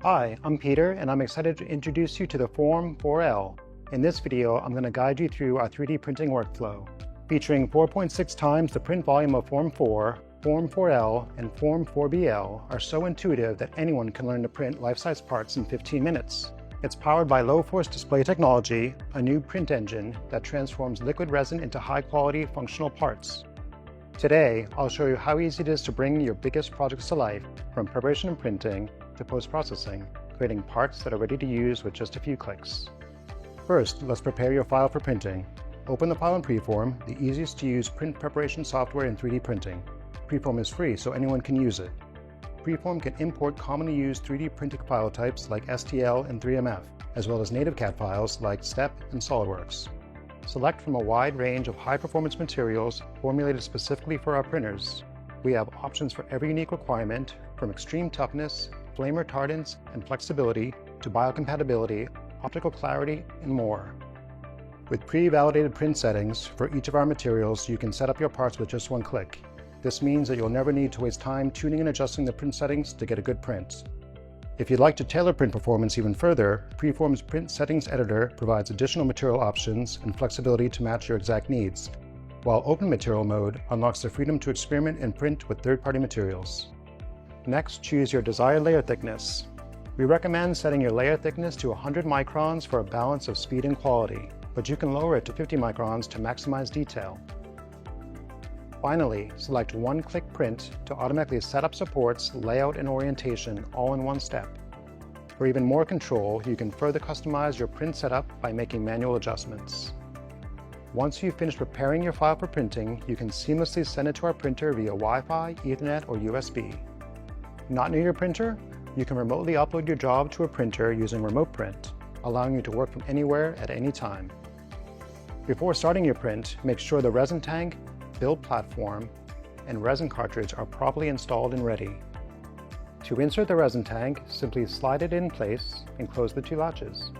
Hi, I'm Peter, and I'm excited to introduce you to the Form 4L. In this video, I'm going to guide you through our 3D printing workflow. Featuring 4.6 times the print volume of Form 4, Form 4L, and Form 4BL are so intuitive that anyone can learn to print life-size parts in 15 minutes. It's powered by low-force display technology, a new print engine that transforms liquid resin into high-quality functional parts. Today, I'll show you how easy it is to bring your biggest projects to life, from preparation and printing to post-processing, creating parts that are ready to use with just a few clicks. First, let's prepare your file for printing. Open the file in PreForm, the easiest to use print preparation software in 3D printing. PreForm is free, so anyone can use it. PreForm can import commonly used 3D printing file types like STL and 3MF, as well as native CAD files like STEP and SOLIDWORks. Select from a wide range of high-performance materials formulated specifically for our printers. We have options for every unique requirement, from extreme toughness, flame retardance and flexibility, to biocompatibility, optical clarity, and more. With pre-validated print settings for each of our materials, you can set up your parts with just one click. This means that you'll never need to waste time tuning and adjusting the print settings to get a good print. If you'd like to tailor print performance even further, PreForm's Print Settings Editor provides additional material options and flexibility to match your exact needs, while Open Material Mode unlocks the freedom to experiment and print with third-party materials. Next, choose your desired layer thickness. We recommend setting your layer thickness to 100 microns for a balance of speed and quality, but you can lower it to 50 microns to maximize detail. Finally, select one-click print to automatically set up supports, layout, and orientation all in one step. For even more control, you can further customize your print setup by making manual adjustments. Once you've finished preparing your file for printing, you can seamlessly send it to our printer via Wi-Fi, Ethernet, or USB. Not near your printer? You can remotely upload your job to a printer using Remote Print, allowing you to work from anywhere at any time. Before starting your print, make sure the resin tank, build platform, and resin cartridge are properly installed and ready. To insert the resin tank, simply slide it in place and close the two latches.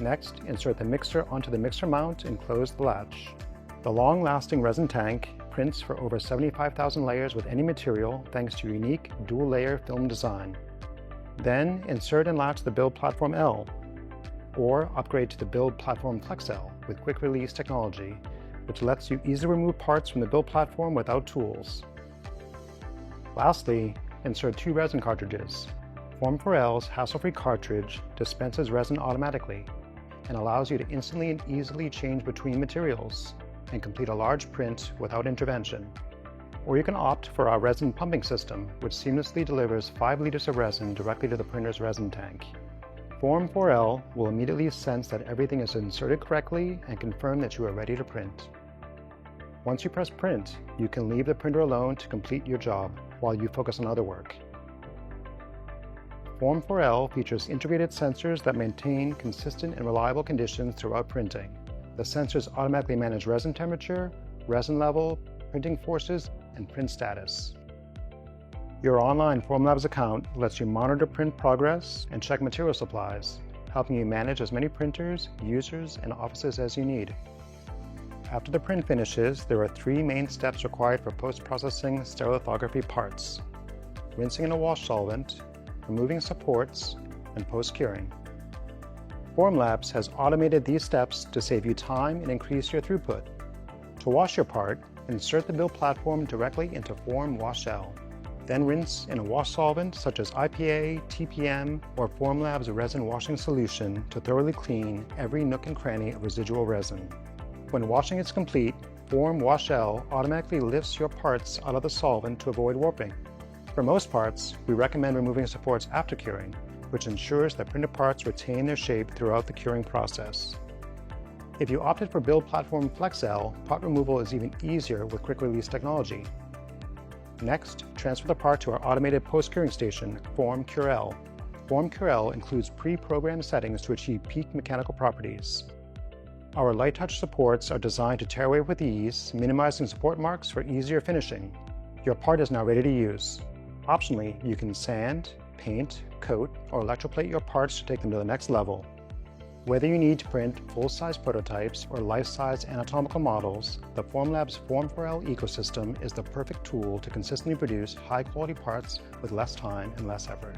Next, insert the mixer onto the mixer mount and close the latch. The long-lasting resin tank prints for over 75,000 layers with any material thanks to unique dual-layer film design. Then, insert and latch the Build Platform L, or upgrade to the Build Platform Flex L with quick release technology, which lets you easily remove parts from the build platform without tools. Lastly, insert two resin cartridges. Form 4L's hassle-free cartridge dispenses resin automatically and allows you to instantly and easily change between materials and complete a large print without intervention. Or you can opt for our resin pumping system, which seamlessly delivers 5 liters of resin directly to the printer's resin tank. Form 4L will immediately sense that everything is inserted correctly and confirm that you are ready to print. Once you press print, you can leave the printer alone to complete your job while you focus on other work. Form 4L features integrated sensors that maintain consistent and reliable conditions throughout printing. The sensors automatically manage resin temperature, resin level, printing forces, and print status. Your online Formlabs account lets you monitor print progress and check material supplies, helping you manage as many printers, users, and offices as you need. After the print finishes, there are 3 main steps required for post-processing stereolithography parts: rinsing in a wash solvent, removing supports, and post-curing. Formlabs has automated these steps to save you time and increase your throughput. To wash your part, insert the build platform directly into Form Wash L. Then rinse in a wash solvent such as IPA, TPM, or Formlabs resin washing solution to thoroughly clean every nook and cranny of residual resin. When washing is complete, Form Wash L automatically lifts your parts out of the solvent to avoid warping. For most parts, we recommend removing supports after curing, which ensures that printed parts retain their shape throughout the curing process. If you opted for Build Platform Flex L, part removal is even easier with quick release technology. Next, transfer the part to our automated post-curing station, Form Cure L. Form Cure L includes pre-programmed settings to achieve peak mechanical properties. Our light touch supports are designed to tear away with ease, minimizing support marks for easier finishing. Your part is now ready to use. Optionally, you can sand, paint, coat, or electroplate your parts to take them to the next level. Whether you need to print full-size prototypes or life-size anatomical models, the Formlabs Form 4L ecosystem is the perfect tool to consistently produce high-quality parts with less time and less effort.